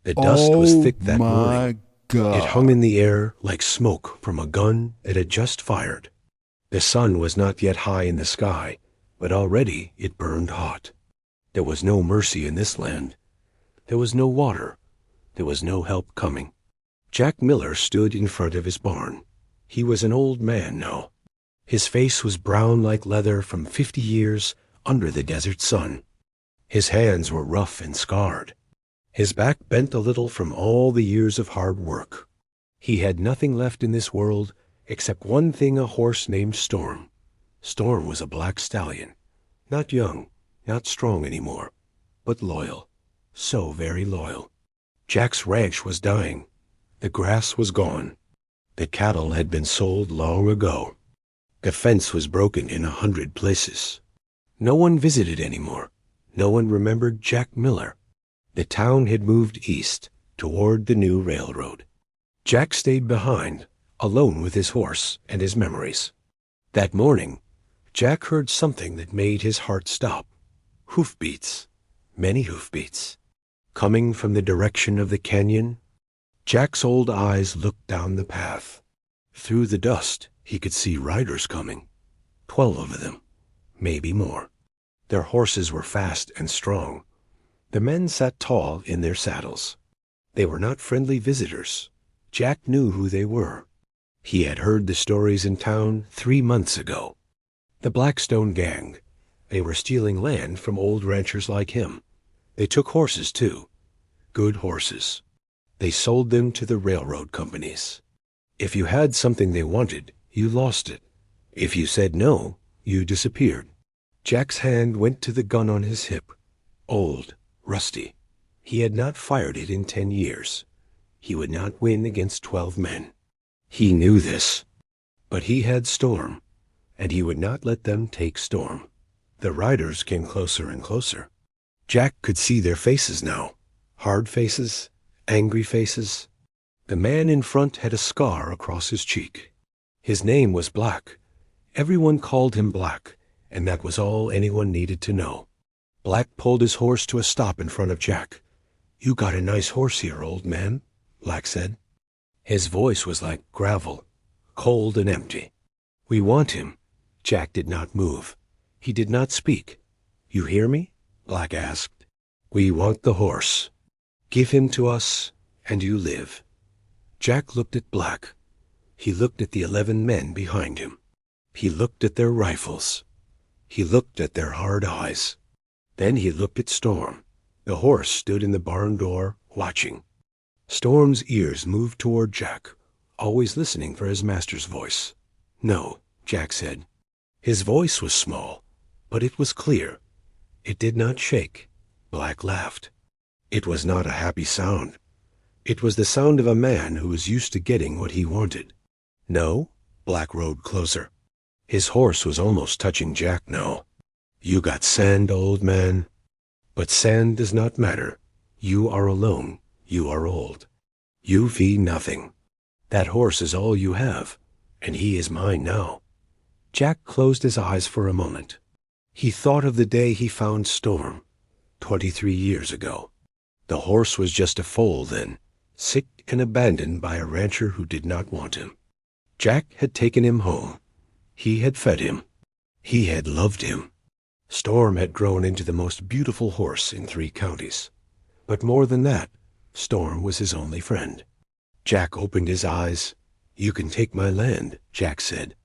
The dust was Oh thick that morning. my It hung God. in the air like smoke from a gun it had just fired. The sun was not yet high in the sky, but already it burned hot. There was no mercy in this land. There was no water. There was no help coming. Jack Miller stood in front of his barn. He was an old man now. His face was brown like leather from 50 years under the desert sun. His hands were rough and scarred. His back bent a little from all the years of hard work. He had nothing left in this world except one thing, a horse named Storm. Storm was a black stallion. Not young, not strong anymore, but loyal. So very loyal. Jack's ranch was dying. The grass was gone. The cattle had been sold long ago. The fence was broken in 100 places. No one visited anymore. No one remembered Jack Miller. The town had moved east, toward the new railroad. Jack stayed behind, alone with his horse and his memories. That morning, Jack heard something that made his heart stop. Hoofbeats, many hoofbeats. Coming from the direction of the canyon, Jack's old eyes looked down the path. Through the dust, he could see riders coming. 12 of them, maybe more. Their horses were fast and strong. The men sat tall in their saddles. They were not friendly visitors. Jack knew who they were. He had heard the stories in town 3 months ago. The Blackstone gang. They were stealing land from old ranchers like him. They took horses, too. Good horses. They sold them to the railroad companies. If you had something they wanted, you lost it. If you said no, you disappeared. Jack's hand went to the gun on his hip. Old, rusty. He had not fired it in 10 years. He would not win against 12 men. He knew this. But he had Storm, and he would not let them take Storm. The riders came closer and closer. Jack could see their faces now. Hard faces, angry faces. The man in front had a scar across his cheek. His name was Black. Everyone called him Black, and that was all anyone needed to know. Black pulled his horse to a stop in front of Jack. "You got a nice horse here, old man," Black said. His voice was like gravel, cold and empty. "We want him." Jack did not move. He did not speak. "You hear me?" Black asked. "We want the horse. Give him to us, and you live." Jack looked at Black. He looked at the 11 men behind him. He looked at their rifles. He looked at their hard eyes. Then he looked at Storm. The horse stood in the barn door, watching. Storm's ears moved toward Jack, always listening for his master's voice. "No," Jack said. His voice was small, but it was clear. It did not shake. Black laughed. It was not a happy sound. It was the sound of a man who was used to getting what he wanted. "No?" Black rode closer. His horse was almost touching Jack now. "You got sand, old man. But sand does not matter. You are alone. You are old. You feed nothing. That horse is all you have, and he is mine now." Jack closed his eyes for a moment. He thought of the day he found Storm, 23 years ago. The horse was just a foal then, sick and abandoned by a rancher who did not want him. Jack had taken him home. He had fed him. He had loved him. Storm had grown into the most beautiful horse in 3 counties. But more than that, Storm was his only friend. Jack opened his eyes. "You can take my land," Jack said.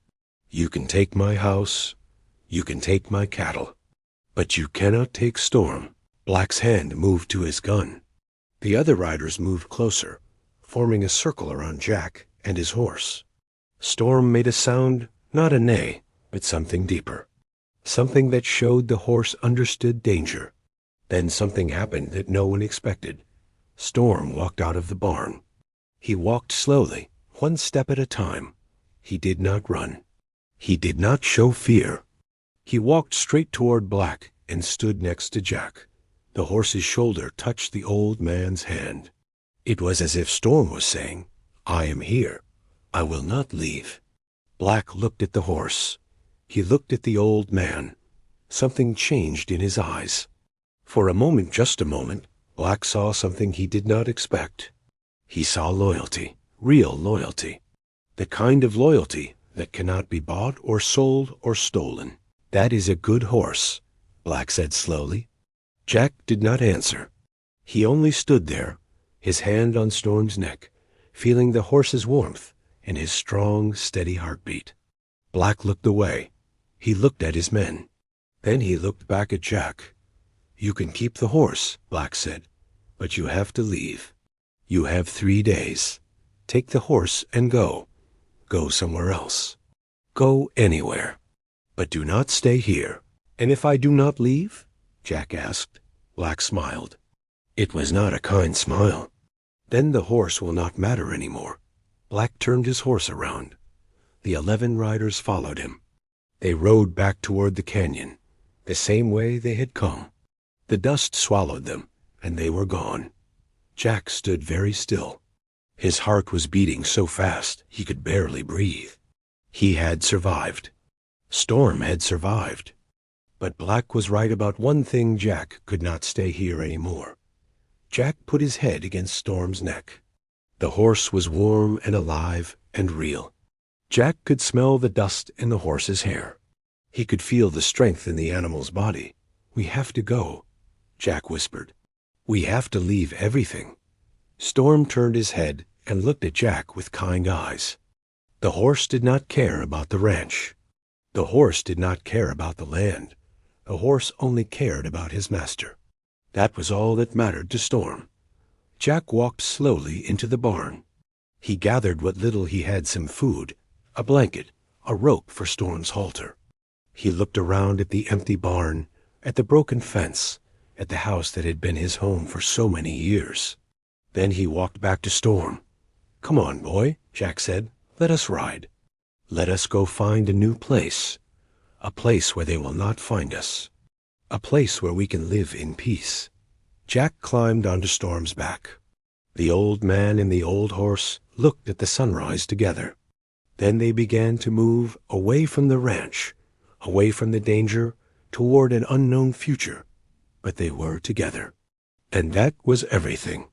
"You can take my house. You can take my cattle. But you cannot take Storm." Black's hand moved to his gun. The other riders moved closer, forming a circle around Jack and his horse. Storm made a sound, not a neigh, but something deeper. Something that showed the horse understood danger. Then something happened that no one expected. Storm walked out of the barn. He walked slowly, 1 step at a time. He did not run. He did not show fear. He walked straight toward Black and stood next to Jack. The horse's shoulder touched the old man's hand. It was as if Storm was saying, "I am here. I will not leave." Black looked at the horse. He looked at the old man. Something changed in his eyes. For a moment, just a moment, Black saw something he did not expect. He saw loyalty, real loyalty. The kind of loyalty that cannot be bought or sold or stolen. "That is a good horse," Black said slowly. Jack did not answer. He only stood there, his hand on Storm's neck, feeling the horse's warmth and his strong, steady heartbeat. Black looked away. He looked at his men. Then he looked back at Jack. "You can keep the horse," Black said, "but you have to leave. You have 3 days. Take the horse and go. Go somewhere else. Go anywhere. But do not stay here." "And if I do not leave?" Jack asked. Black smiled. It was not a kind smile. "Then the horse will not matter anymore." Black turned his horse around. The 11 riders followed him. They rode back toward the canyon, the same way they had come. The dust swallowed them, and they were gone. Jack stood very still. His heart was beating so fast he could barely breathe. He had survived. Storm had survived. But Black was right about one thing: Jack could not stay here anymore. Jack put his head against Storm's neck. The horse was warm and alive and real. Jack could smell the dust in the horse's hair. He could feel the strength in the animal's body. "We have to go," Jack whispered. "We have to leave everything." Storm turned his head and looked at Jack with kind eyes. The horse did not care about the ranch. The horse did not care about the land. The horse only cared about his master. That was all that mattered to Storm. Jack walked slowly into the barn. He gathered what little he had: some food, a blanket, a rope for Storm's halter. He looked around at the empty barn, at the broken fence, at the house that had been his home for so many years. Then he walked back to Storm. "Come on, boy," Jack said. "Let us ride. Let us go find a new place. A place where they will not find us. A place where we can live in peace." Jack climbed onto Storm's back. The old man and the old horse looked at the sunrise together. Then they began to move away from the ranch, away from the danger, toward an unknown future. But they were together. And that was everything.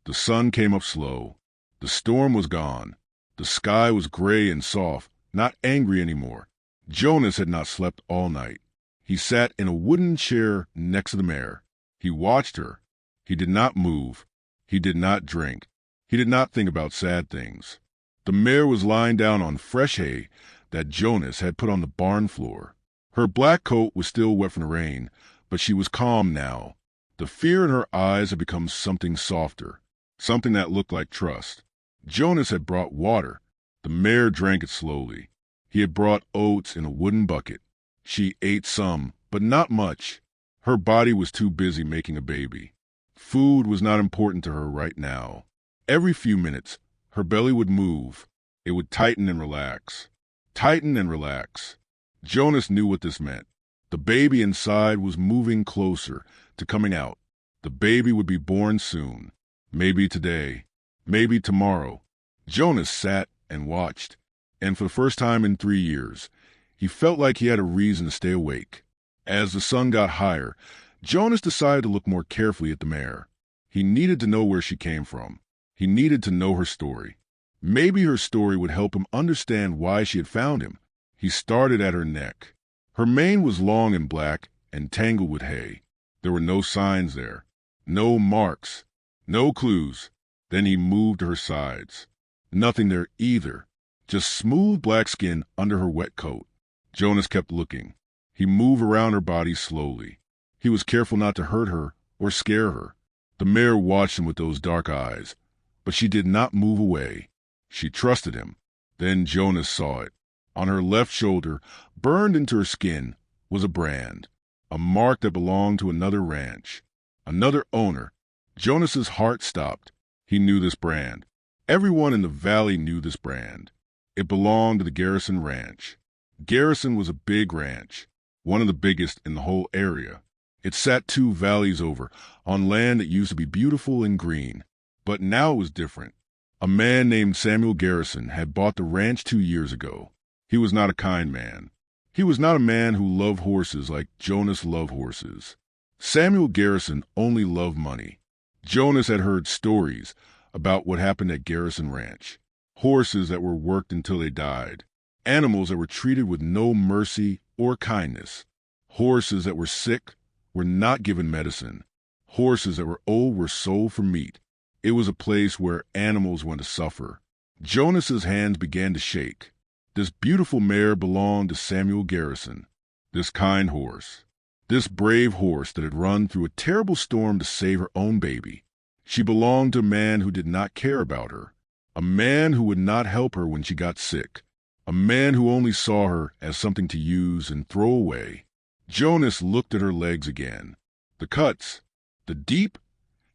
The sun came up slow. The storm was gone. The sky was gray and soft, not angry anymore. Jonas had not slept all night. He sat in a wooden chair next to the mare. He watched her. He did not move. He did not drink. He did not think about sad things. The mare was lying down on fresh hay that Jonas had put on the barn floor. Her black coat was still wet from the rain, but she was calm now. The fear in her eyes had become something softer, something that looked like trust. Jonas had brought water. The mare drank it slowly. He had brought oats in a wooden bucket. She ate some, but not much. Her body was too busy making a baby. Food was not important to her right now. Every few minutes, her belly would move. It would tighten and relax. Tighten and relax. Jonas knew what this meant. The baby inside was moving closer to coming out. The baby would be born soon. Maybe today. Maybe tomorrow. Jonas sat and watched. And for the first time in 3 years, he felt like he had a reason to stay awake. As the sun got higher, Jonas decided to look more carefully at the mare. He needed to know where she came from. He needed to know her story. Maybe her story would help him understand why she had found him. He started at her neck. Her mane was long and black and tangled with hay. There were no signs there, no marks, no clues. Then he moved to her sides. Nothing there either, just smooth black skin under her wet coat. Jonas kept looking. He moved around her body slowly. He was careful not to hurt her or scare her. The mare watched him with those dark eyes, but she did not move away. She trusted him. Then Jonas saw it. On her left shoulder, burned into her skin, was a brand, a mark that belonged to another ranch, another owner. Jonas's heart stopped. He knew this brand. Everyone in the valley knew this brand. It belonged to the Garrison Ranch. Garrison was a big ranch, one of the biggest in the whole area. It sat 2 valleys over, on land that used to be beautiful and green. But now it was different. A man named Samuel Garrison had bought the ranch 2 years ago. He was not a kind man. He was not a man who loved horses like Jonas loved horses. Samuel Garrison only loved money. Jonas had heard stories about what happened at Garrison Ranch. Horses that were worked until they died. Animals that were treated with no mercy or kindness. Horses that were sick were not given medicine. Horses that were old were sold for meat. It was a place where animals went to suffer. Jonas's hands began to shake. This beautiful mare belonged to Samuel Garrison, this kind horse, this brave horse that had run through a terrible storm to save her own baby. She belonged to a man who did not care about her, a man who would not help her when she got sick, a man who only saw her as something to use and throw away. Jonas looked at her legs again. The cuts, the deep,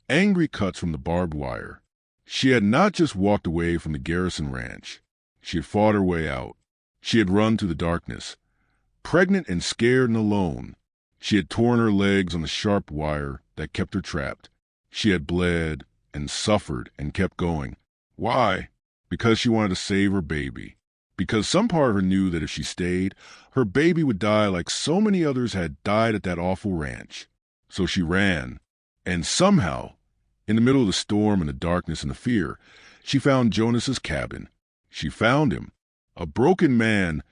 angry cuts from the barbed wire. She had not just walked away from the Garrison Ranch. She had fought her way out. She had run through the darkness. Pregnant and scared and alone, she had torn her legs on the sharp wire that kept her trapped. She had bled and suffered and kept going. Why? Because she wanted to save her baby. Because some part of her knew that if she stayed, her baby would die like so many others had died at that awful ranch. So she ran. And somehow, in the middle of the storm and the darkness and the fear, she found Jonas's cabin. She found him, a broken man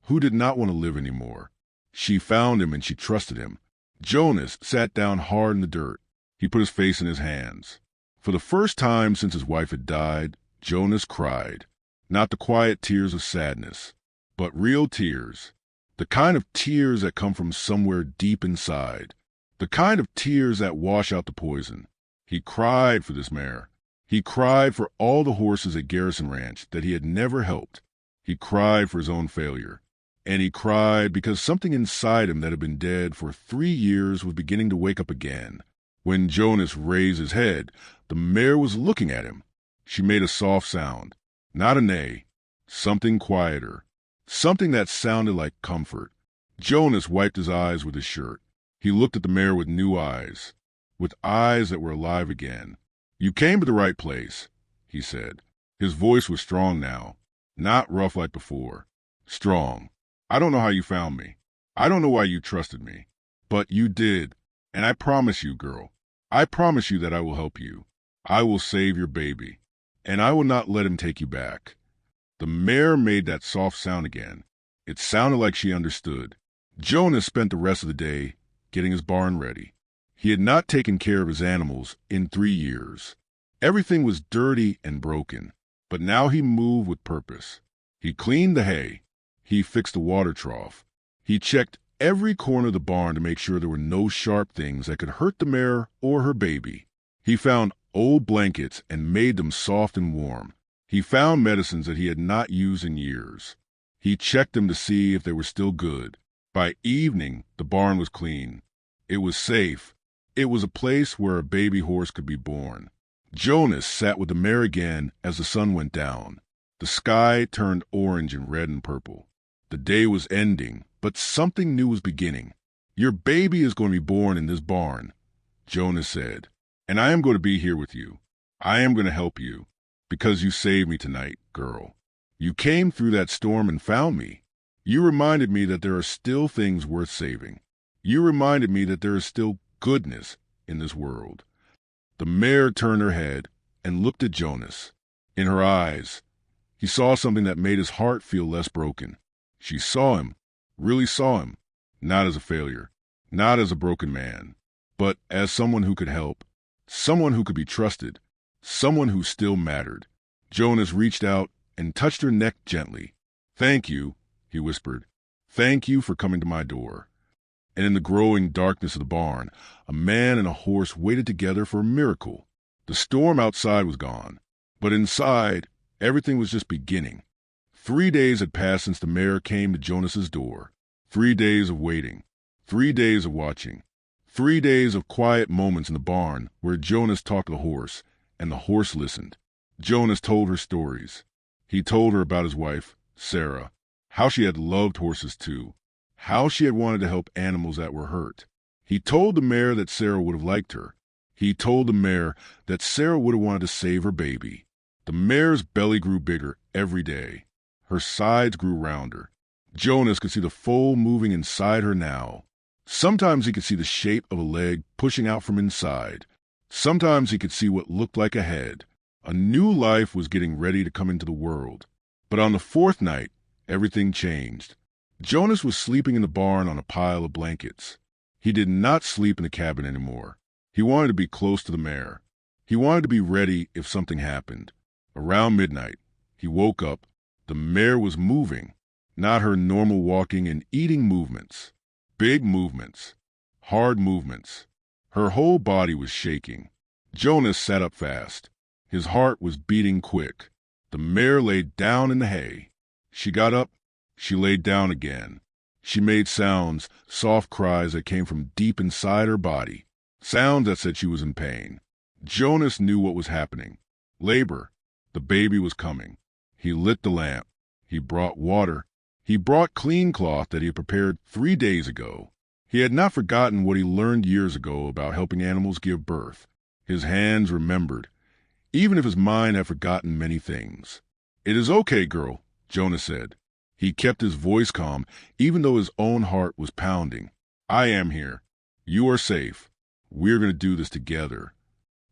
who did not want to live anymore. She found him and she trusted him. Jonas sat down hard in the dirt. He put his face in his hands. For the first time since his wife had died, Jonas cried. Not the quiet tears of sadness, but real tears. The kind of tears that come from somewhere deep inside. The kind of tears that wash out the poison. He cried for this mare. He cried for all the horses at Garrison Ranch that he had never helped. He cried for his own failure. And he cried because something inside him that had been dead for 3 years was beginning to wake up again. When Jonas raised his head, the mare was looking at him. She made a soft sound. Not a neigh. Something quieter. Something that sounded like comfort. Jonas wiped his eyes with his shirt. He looked at the mare with new eyes. With eyes that were alive again. "You came to the right place," he said. His voice was strong now. Not rough like before. Strong. "I don't know how you found me. I don't know why you trusted me. But you did. And I promise you, girl. I promise you that I will help you. I will save your baby. And I will not let him take you back." The mare made that soft sound again. It sounded like she understood. Jonas spent the rest of the day getting his barn ready. He had not taken care of his animals in 3 years. Everything was dirty and broken. But now he moved with purpose. He cleaned the hay. He fixed the water trough. He checked every corner of the barn to make sure there were no sharp things that could hurt the mare or her baby. He found old blankets and made them soft and warm. He found medicines that he had not used in years. He checked them to see if they were still good. By evening, the barn was clean. It was safe. It was a place where a baby horse could be born. Jonas sat with the mare again as the sun went down. The sky turned orange and red and purple. The day was ending, but something new was beginning. "Your baby is going to be born in this barn," Jonas said. "And I am going to be here with you. I am going to help you, because you saved me tonight, girl. You came through that storm and found me. You reminded me that there are still things worth saving. You reminded me that there is still goodness in this world." The mare turned her head and looked at Jonas. In her eyes, he saw something that made his heart feel less broken. She saw him, really saw him, not as a failure, not as a broken man, but as someone who could help, someone who could be trusted, someone who still mattered. Jonas reached out and touched her neck gently. "Thank you," he whispered. "Thank you for coming to my door." And in the growing darkness of the barn, a man and a horse waited together for a miracle. The storm outside was gone, but inside, everything was just beginning. 3 days had passed since the mare came to Jonas's door. 3 days of waiting. 3 days of watching. 3 days of quiet moments in the barn where Jonas talked to the horse, and the horse listened. Jonas told her stories. He told her about his wife, Sarah, how she had loved horses too, how she had wanted to help animals that were hurt. He told the mare that Sarah would have liked her. He told the mare that Sarah would have wanted to save her baby. The mare's belly grew bigger every day. Her sides grew rounder. Jonas could see the foal moving inside her now. Sometimes he could see the shape of a leg pushing out from inside. Sometimes he could see what looked like a head. A new life was getting ready to come into the world. But on the fourth night, everything changed. Jonas was sleeping in the barn on a pile of blankets. He did not sleep in the cabin anymore. He wanted to be close to the mare. He wanted to be ready if something happened. Around midnight, he woke up. The mare was moving, not her normal walking and eating movements. Big movements, hard movements. Her whole body was shaking. Jonas sat up fast. His heart was beating quick. The mare laid down in the hay. She got up. She laid down again. She made sounds, soft cries that came from deep inside her body, sounds that said she was in pain. Jonas knew what was happening. Labor. The baby was coming. He lit the lamp. He brought water. He brought clean cloth that he had prepared 3 days ago. He had not forgotten what he learned years ago about helping animals give birth. His hands remembered, even if his mind had forgotten many things. "It is okay, girl," Jonas said. He kept his voice calm, even though his own heart was pounding. "I am here. You are safe. We're going to do this together."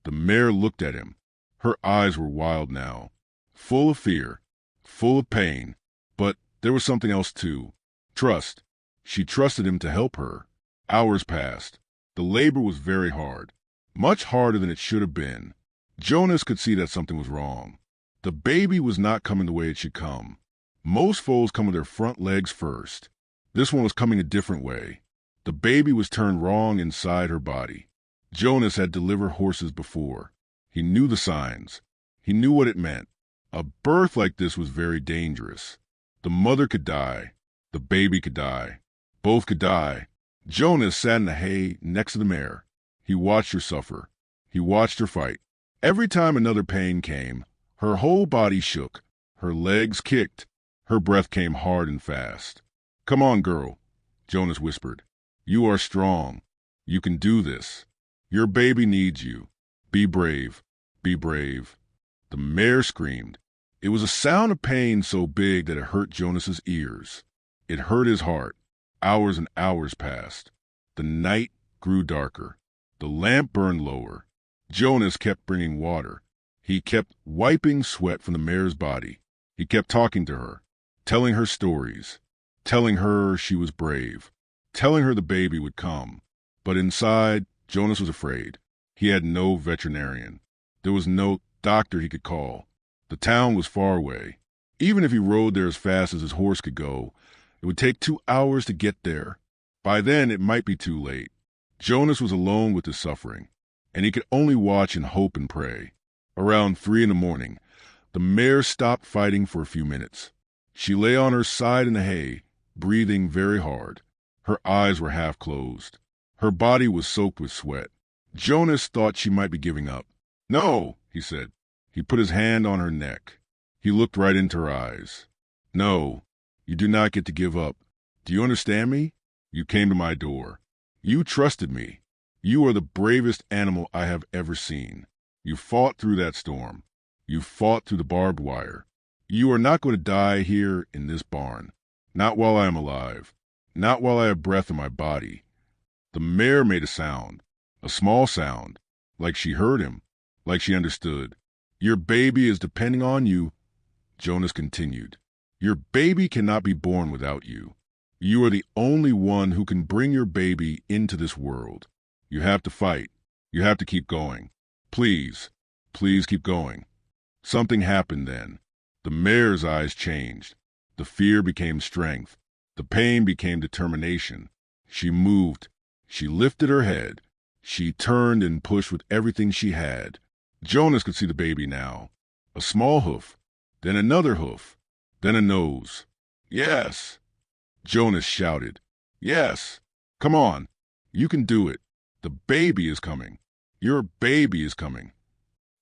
The mare looked at him. Her eyes were wild now, full of fear, full of pain. But there was something else too. Trust. She trusted him to help her. Hours passed. The labor was very hard, much harder than it should have been. Jonas could see that something was wrong. The baby was not coming the way it should come. Most foals come with their front legs first. This one was coming a different way. The baby was turned wrong inside her body. Jonas had delivered horses before. He knew the signs. He knew what it meant. A birth like this was very dangerous. The mother could die. The baby could die. Both could die. Jonas sat in the hay next to the mare. He watched her suffer. He watched her fight. Every time another pain came, her whole body shook. Her legs kicked. Her breath came hard and fast. "Come on, girl," Jonas whispered. "You are strong. You can do this. Your baby needs you. Be brave. Be brave." The mare screamed. It was a sound of pain so big that it hurt Jonas's ears. It hurt his heart. Hours and hours passed. The night grew darker. The lamp burned lower. Jonas kept bringing water. He kept wiping sweat from the mare's body. He kept talking to her, telling her stories, telling her she was brave, telling her the baby would come. But inside, Jonas was afraid. He had no veterinarian. There was no doctor he could call. The town was far away. Even if he rode there as fast as his horse could go, it would take 2 hours to get there. By then, it might be too late. Jonas was alone with his suffering, and he could only watch and hope and pray. Around 3 in the morning, the mare stopped fighting for a few minutes. She lay on her side in the hay, breathing very hard. Her eyes were half closed. Her body was soaked with sweat. Jonas thought she might be giving up. "No," he said. He put his hand on her neck. He looked right into her eyes. "No, you do not get to give up. Do you understand me? You came to my door. You trusted me. You are the bravest animal I have ever seen. You fought through that storm. You fought through the barbed wire. You are not going to die here in this barn. Not while I am alive. Not while I have breath in my body." The mare made a sound, a small sound, like she heard him, like she understood. "Your baby is depending on you," Jonas continued. "Your baby cannot be born without you. You are the only one who can bring your baby into this world. You have to fight. You have to keep going. Please, please keep going." Something happened then. The mare's eyes changed. The fear became strength. The pain became determination. She moved. She lifted her head. She turned and pushed with everything she had. Jonas could see the baby now. A small hoof, then another hoof, then a nose. "Yes!" Jonas shouted. "Yes! Come on! You can do it! The baby is coming! Your baby is coming!"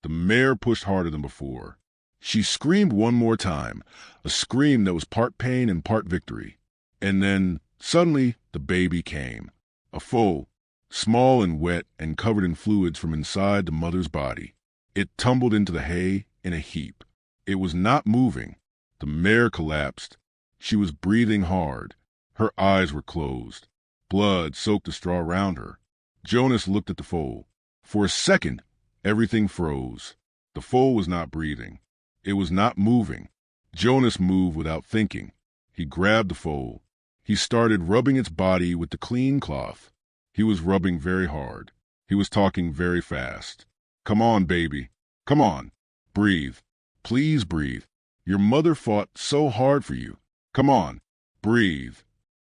The mare pushed harder than before. She screamed one more time, a scream that was part pain and part victory. And then, suddenly, the baby came. A foal, small and wet and covered in fluids from inside the mother's body. It tumbled into the hay in a heap. It was not moving. The mare collapsed. She was breathing hard. Her eyes were closed. Blood soaked the straw around her. Jonas looked at the foal. For a second, Everything froze. The foal was not breathing. It was not moving. Jonas moved without thinking. He grabbed the foal. He started rubbing its body with the clean cloth. He was rubbing very hard. He was talking very fast. "Come on, baby. Come on. Breathe. Please breathe. Your mother fought so hard for you. Come on. Breathe."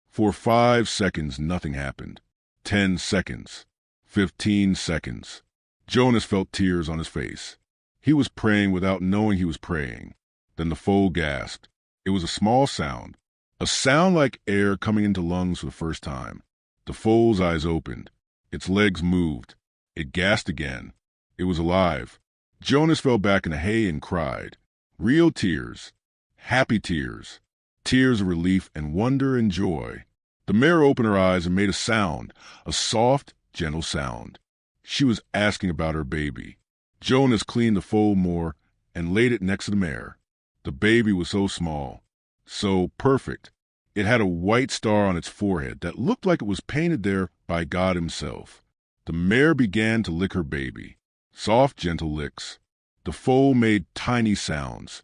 For 5 seconds, nothing happened. 10 seconds. 15 seconds. Jonas felt tears on his face. He was praying without knowing he was praying. Then the foal gasped. It was a small sound. A sound like air coming into lungs for the first time. The foal's eyes opened. Its legs moved. It gasped again. It was alive. Jonas fell back in the hay and cried. Real tears. Happy tears. Tears of relief and wonder and joy. The mare opened her eyes and made a sound, a soft, gentle sound. She was asking about her baby. Jonas cleaned the foal more and laid it next to the mare. The baby was so small, so perfect. It had a white star on its forehead that looked like it was painted there by God himself. The mare began to lick her baby. Soft, gentle licks. The foal made tiny sounds.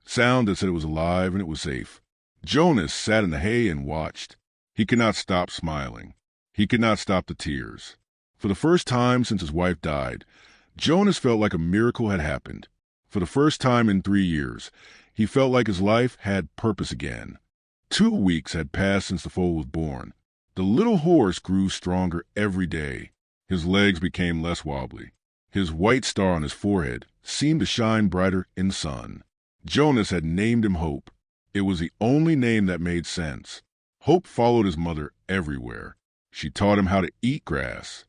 Sound that said it was alive and it was safe. Jonas sat in the hay and watched. He could not stop smiling. He could not stop the tears. For the first time since his wife died, Jonas felt like a miracle had happened. For the first time in 3 years, he felt like his life had purpose again. 2 weeks had passed since the foal was born. The little horse grew stronger every day. His legs became less wobbly. His white star on his forehead seemed to shine brighter in the sun. Jonas had named him Hope. It was the only name that made sense. Hope followed his mother everywhere. She taught him how to eat grass.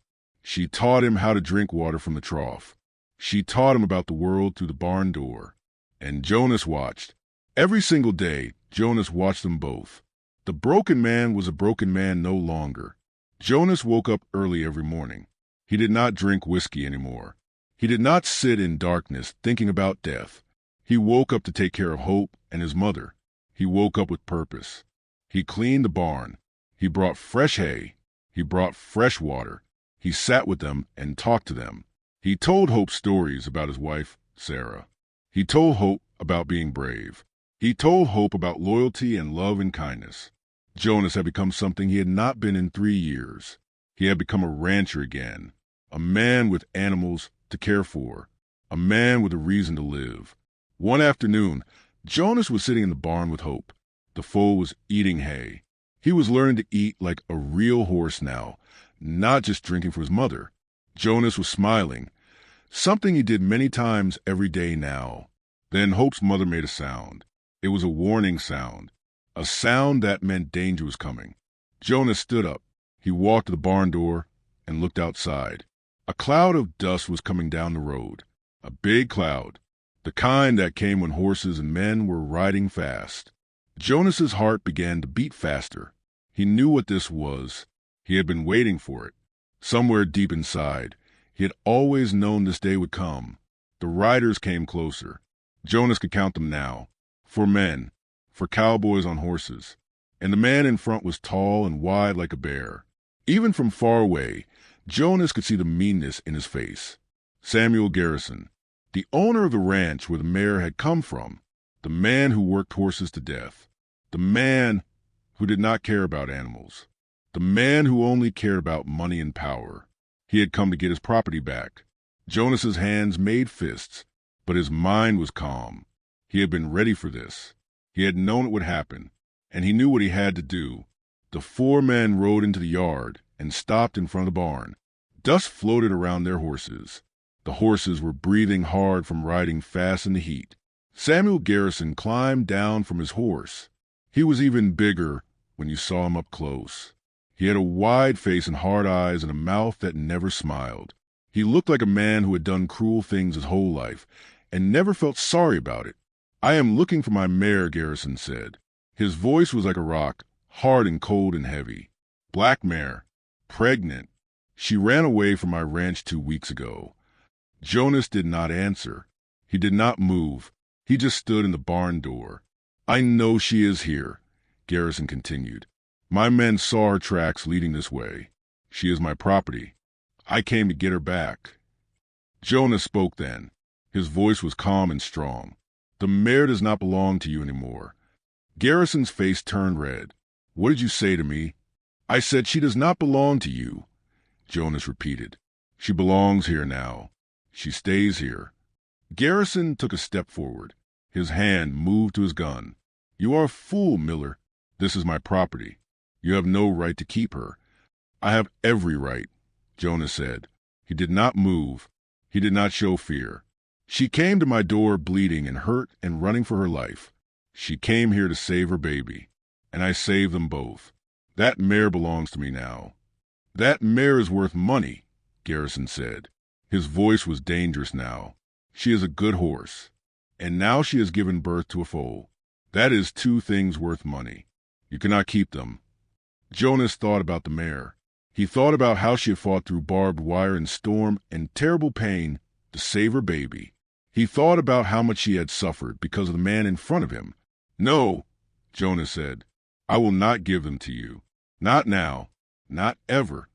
She taught him how to drink water from the trough. She taught him about the world through the barn door. And Jonas watched. Every single day, Jonas watched them both. The broken man was a broken man no longer. Jonas woke up early every morning. He did not drink whiskey anymore. He did not sit in darkness thinking about death. He woke up to take care of Hope and his mother. He woke up with purpose. He cleaned the barn. He brought fresh hay. He brought fresh water. He sat with them and talked to them. He told Hope stories about his wife, Sarah. He told Hope about being brave. He told Hope about loyalty and love and kindness. Jonas had become something he had not been in 3 years. He had become a rancher again, a man with animals to care for, a man with a reason to live. One afternoon, Jonas was sitting in the barn with Hope. The foal was eating hay. He was learning to eat like a real horse now, not just drinking for his mother. Jonas was smiling, something he did many times every day now. Then Hope's mother made a sound. It was a warning sound, a sound that meant danger was coming. Jonas stood up. He walked to the barn door and looked outside. A cloud of dust was coming down the road, a big cloud, the kind that came when horses and men were riding fast. Jonas's heart began to beat faster. He knew what this was. He had been waiting for it. Somewhere deep inside, he had always known this day would come. The riders came closer. Jonas could count them now. 4 men, 4 cowboys on horses. And the man in front was tall and wide like a bear. Even from far away, Jonas could see the meanness in his face. Samuel Garrison, the owner of the ranch where the mare had come from, the man who worked horses to death, the man who did not care about animals, the man who only cared about money and power. He had come to get his property back. Jonas's hands made fists, but his mind was calm. He had been ready for this. He had known it would happen, and he knew what he had to do. The 4 men rode into the yard and stopped in front of the barn. Dust floated around their horses. The horses were breathing hard from riding fast in the heat. Samuel Garrison climbed down from his horse. He was even bigger when you saw him up close. He had a wide face and hard eyes and a mouth that never smiled. He looked like a man who had done cruel things his whole life and never felt sorry about it. "I am looking for my mare," Garrison said. His voice was like a rock, hard and cold and heavy. "Black mare. Pregnant. She ran away from my ranch 2 weeks ago." Jonas did not answer. He did not move. He just stood in the barn door. "I know she is here," Garrison continued. "My men saw her tracks leading this way. She is my property. I came to get her back." Jonas spoke then. His voice was calm and strong. The mare does not belong to you anymore. Garrison's face turned red. What did you say to me? I said she does not belong to you, Jonas repeated. She belongs here now. She stays here. Garrison took a step forward. His hand moved to his gun. You are a fool, Miller. This is my property. You have no right to keep her. I have every right, Jonas said. He did not move. He did not show fear. She came to my door bleeding and hurt and running for her life. She came here to save her baby, and I saved them both. That mare belongs to me now. That mare is worth money, Garrison said. His voice was dangerous now. She is a good horse, and now she has given birth to a foal. That is 2 things worth money. You cannot keep them. Jonas thought about the mare. He thought about how she had fought through barbed wire and storm and terrible pain to save her baby. He thought about how much she had suffered because of the man in front of him. No, Jonas said. I will not give them to you. Not now. Not ever.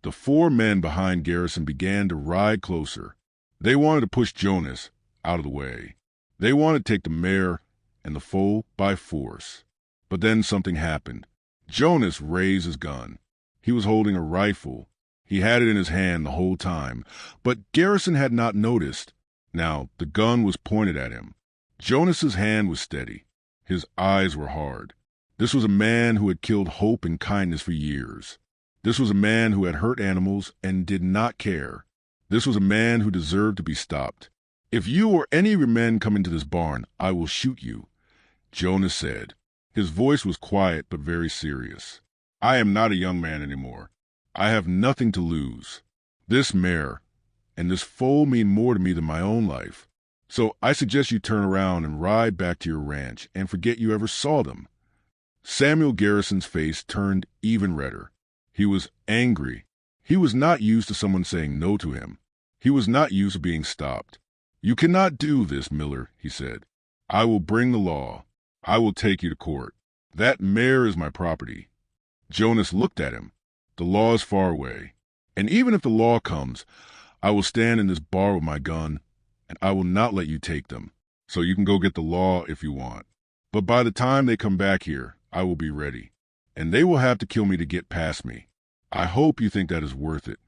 The 4 men behind Garrison began to ride closer. They wanted to push Jonas out of the way. They wanted to take the mare and the foal by force. But then something happened. Jonas raised his gun. He was holding a rifle. He had it in his hand the whole time, but Garrison had not noticed. Now the gun was pointed at him. Jonas's hand was steady. His eyes were hard. This was a man who had killed hope and kindness for years. This was a man who had hurt animals and did not care. This was a man who deserved to be stopped. If you or any of your men come into this barn, I will shoot you, Jonas said. His voice was quiet but very serious. I am not a young man anymore. I have nothing to lose. This mare and this foal mean more to me than my own life. So I suggest you turn around and ride back to your ranch and forget you ever saw them. Samuel Garrison's face turned even redder. He was angry. He was not used to someone saying no to him. He was not used to being stopped. You cannot do this, Miller, he said. I will bring the law. I will take you to court. That mare is my property. Jonas looked at him. The law is far away. And even if the law comes, I will stand in this bar with my gun, and I will not let you take them. So you can go get the law if you want. But by the time they come back here, I will be ready. And they will have to kill me to get past me. I hope you think that is worth it.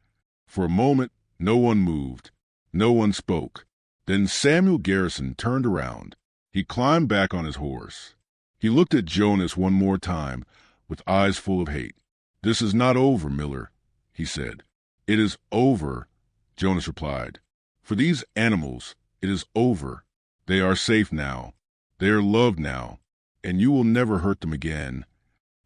For a moment, no one moved. No one spoke. Then Samuel Garrison turned around. He climbed back on his horse. He looked at Jonas one more time, with eyes full of hate. This is not over, Miller, he said. It is over, Jonas replied. For these animals, it is over. They are safe now. They are loved now, and you will never hurt them again.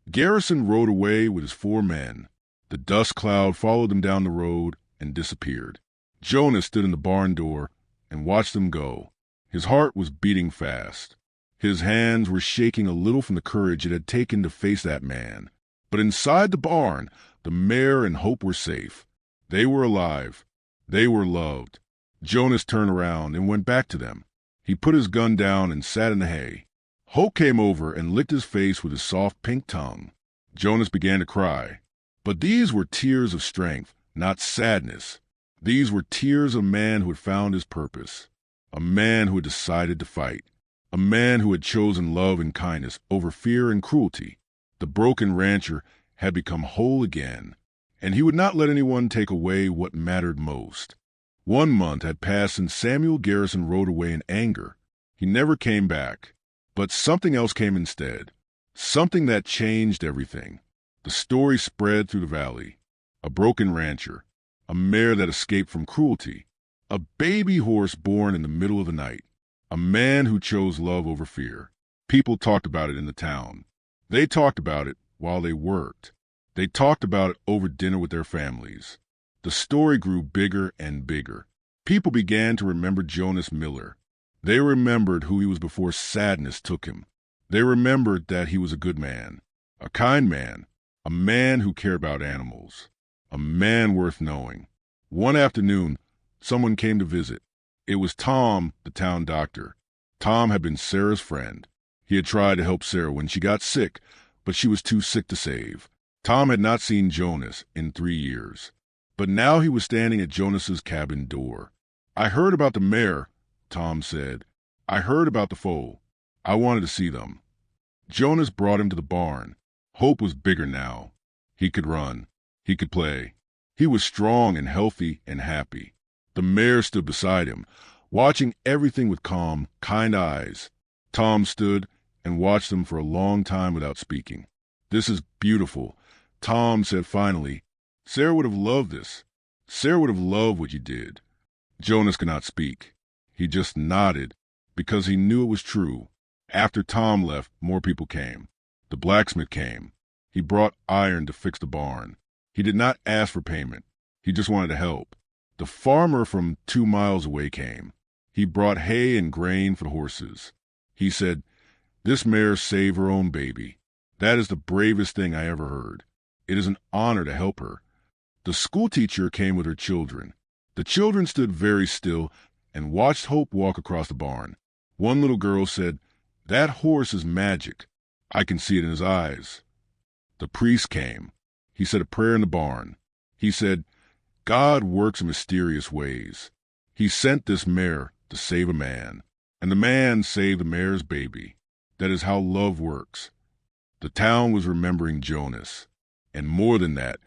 Garrison rode away with his 4 men. The dust cloud followed them down the road and disappeared. Jonas stood in the barn door and watched them go. His heart was beating fast. His hands were shaking a little from the courage it had taken to face that man. But inside the barn, the mare and Hope were safe. They were alive. They were loved. Jonas turned around and went back to them. He put his gun down and sat in the hay. Hope came over and licked his face with his soft pink tongue. Jonas began to cry. But these were tears of strength, not sadness. These were tears of a man who had found his purpose. A man who had decided to fight. A man who had chosen love and kindness over fear and cruelty. The broken rancher had become whole again, and he would not let anyone take away what mattered most. 1 month had passed since Samuel Garrison rode away in anger. He never came back, but something else came instead. Something that changed everything. The story spread through the valley. A broken rancher. A mare that escaped from cruelty. A baby horse born in the middle of the night. A man who chose love over fear. People talked about it in the town. They talked about it while they worked. They talked about it over dinner with their families. The story grew bigger and bigger. People began to remember Jonas Miller. They remembered who he was before sadness took him. They remembered that he was a good man, a kind man, a man who cared about animals, a man worth knowing. One afternoon, someone came to visit. It was Tom, the town doctor. Tom had been Sarah's friend. He had tried to help Sarah when she got sick, but she was too sick to save. Tom had not seen Jonas in 3 years. But now he was standing at Jonas's cabin door. "I heard about the mare," Tom said. "I heard about the foal. I wanted to see them." Jonas brought him to the barn. Hope was bigger now. He could run. He could play. He was strong and healthy and happy. The mare stood beside him, watching everything with calm, kind eyes. Tom stood and watched them for a long time without speaking. "This is beautiful," Tom said finally. "Sarah would have loved this. Sarah would have loved what you did." Jonas could not speak. He just nodded because he knew it was true. After Tom left, more people came. The blacksmith came. He brought iron to fix the barn. He did not ask for payment. He just wanted to help. The farmer from 2 miles away came. He brought hay and grain for the horses. He said, "This mare saved her own baby. That is the bravest thing I ever heard. It is an honor to help her." The schoolteacher came with her children. The children stood very still and watched Hope walk across the barn. One little girl said, "That horse is magic. I can see it in his eyes." The priest came. He said a prayer in the barn. He said, "God works in mysterious ways. He sent this mare to save a man, and the man saved the mare's baby. That is how love works." The town was remembering Jonas. And more than that,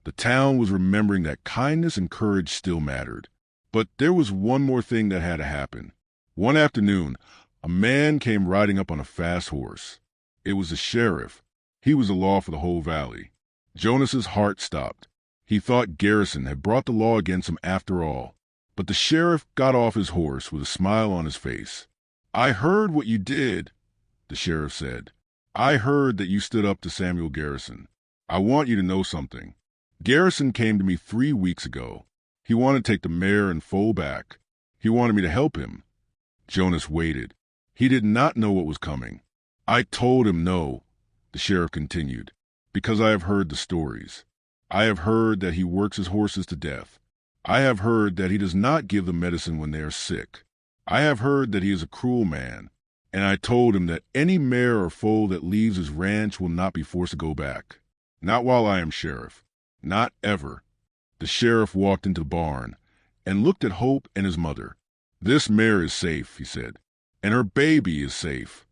the town was remembering that kindness and courage still mattered. But there was one more thing that had to happen. One afternoon, a man came riding up on a fast horse. It was the sheriff. He was the law for the whole valley. Jonas's heart stopped. He thought Garrison had brought the law against him after all. But the sheriff got off his horse with a smile on his face. "I heard what you did," the sheriff said. "I heard that you stood up to Samuel Garrison. I want you to know something. Garrison came to me 3 weeks ago. He wanted to take the mare and foal back. He wanted me to help him." Jonas waited. He did not know what was coming. "I told him no," the sheriff continued, "because I have heard the stories. I have heard that he works his horses to death. I have heard that he does not give them medicine when they are sick. I have heard that he is a cruel man, and I told him that any mare or foal that leaves his ranch will not be forced to go back. Not while I am sheriff. Not ever." The sheriff walked into the barn and looked at Hope and his mother. "This mare is safe," he said, "and her baby is safe.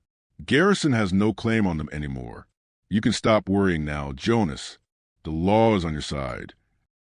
Garrison has no claim on them anymore. You can stop worrying now, Jonas. The law is on your side."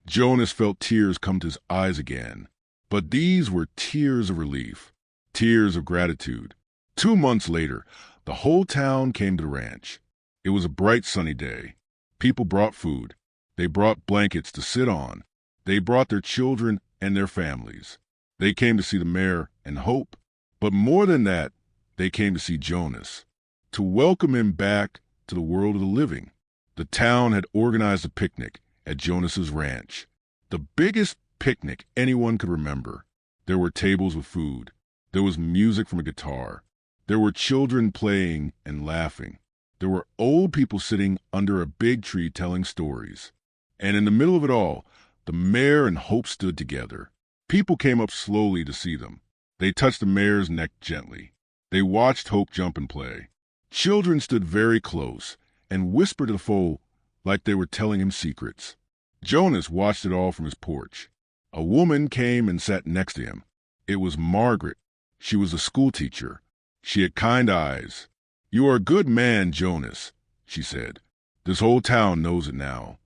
Jonas felt tears come to his eyes again. But these were tears of relief, tears of gratitude. 2 months later, the whole town came to the ranch. It was a bright sunny day. People brought food. They brought blankets to sit on. They brought their children and their families. They came to see the mare and Hope. But more than that, they came to see Jonas, to welcome him back to the world of the living. The town had organized a picnic at Jonas's ranch, the biggest picnic anyone could remember. There were tables with food. There was music from a guitar. There were children playing and laughing. There were old people sitting under a big tree telling stories. And in the middle of it all, the mare and Hope stood together. People came up slowly to see them. They touched the mare's neck gently. They watched Hope jump and play. Children stood very close and whispered to the foal like they were telling him secrets. Jonas watched it all from his porch. A woman came and sat next to him. It was Margaret. She was a schoolteacher. She had kind eyes. "You are a good man, Jonas," she said. "This whole town knows it now."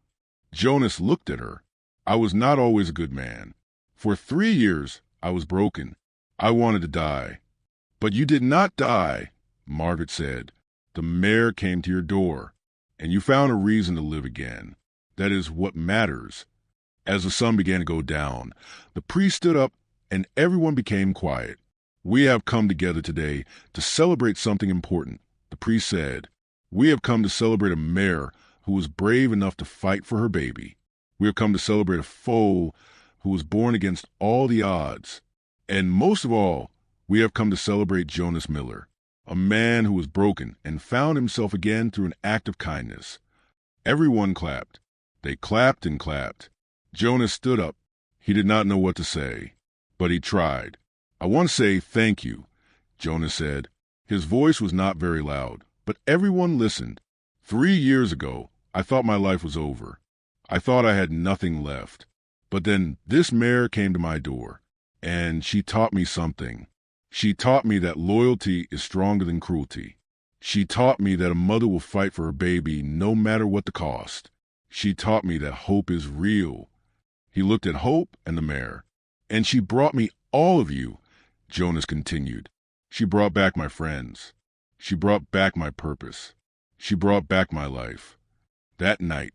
Jonas looked at her. "I was not always a good man. For 3 years I was broken. I wanted to die." "But you did not die," Margaret said. "The mare came to your door, and you found a reason to live again. That is what matters." As the sun began to go down, the priest stood up and everyone became quiet. "We have come together today to celebrate something important," the priest said. "We have come to celebrate a mare who was brave enough to fight for her baby. We have come to celebrate a foal who was born against all the odds. And most of all, we have come to celebrate Jonas Miller, a man who was broken and found himself again through an act of kindness." Everyone clapped. They clapped and clapped. Jonas stood up. He did not know what to say, but he tried. "I want to say thank you," Jonas said. His voice was not very loud, but everyone listened. 3 years ago, I thought my life was over. I thought I had nothing left. But then this mare came to my door. And she taught me something. She taught me that loyalty is stronger than cruelty. She taught me that a mother will fight for her baby no matter what the cost. She taught me that hope is real. He looked at Hope and the mare. And she brought me all of you, Jonas continued. She brought back my friends. She brought back my purpose. She brought back my life. That night,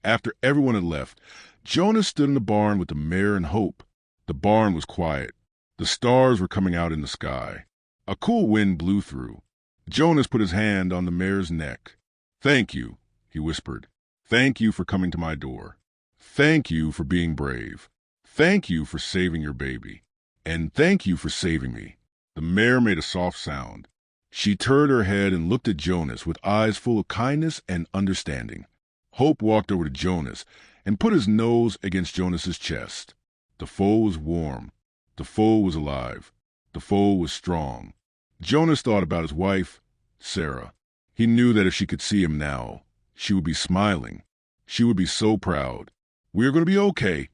after everyone had left, Jonas stood in the barn with the mare and Hope. The barn was quiet. The stars were coming out in the sky. A cool wind blew through. Jonas put his hand on the mare's neck. "Thank you," he whispered. "Thank you for coming to my door. Thank you for being brave. Thank you for saving your baby. And thank you for saving me." The mare made a soft sound. She turned her head and looked at Jonas with eyes full of kindness and understanding. Hope walked over to Jonas and put his nose against Jonas's chest. The foal was warm. The foal was alive. The foal was strong. Jonas thought about his wife, Sarah. He knew that if she could see him now, she would be smiling. She would be so proud. "We're going to be okay,"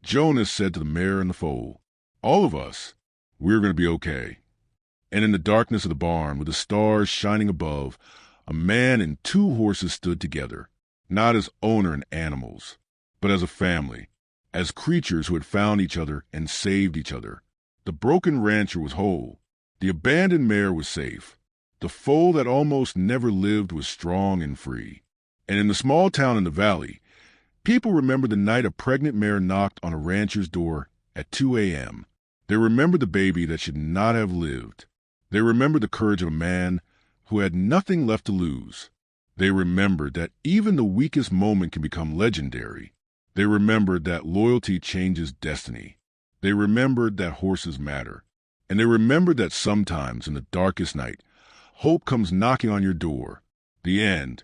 Jonas said to the mare and the foal. "All of us. We're going to be okay." And in the darkness of the barn, with the stars shining above, a man and two horses stood together, not as owner and animals, but as a family, as creatures who had found each other and saved each other. The broken rancher was whole. The abandoned mare was safe. The foal that almost never lived was strong and free. And in the small town in the valley, people remembered the night a pregnant mare knocked on a rancher's door at 2 a.m. They remembered the baby that should not have lived. They remembered the courage of a man who had nothing left to lose. They remembered that even the weakest moment can become legendary. They remembered that loyalty changes destiny. They remembered that horses matter. And they remembered that sometimes in the darkest night, hope comes knocking on your door. The end,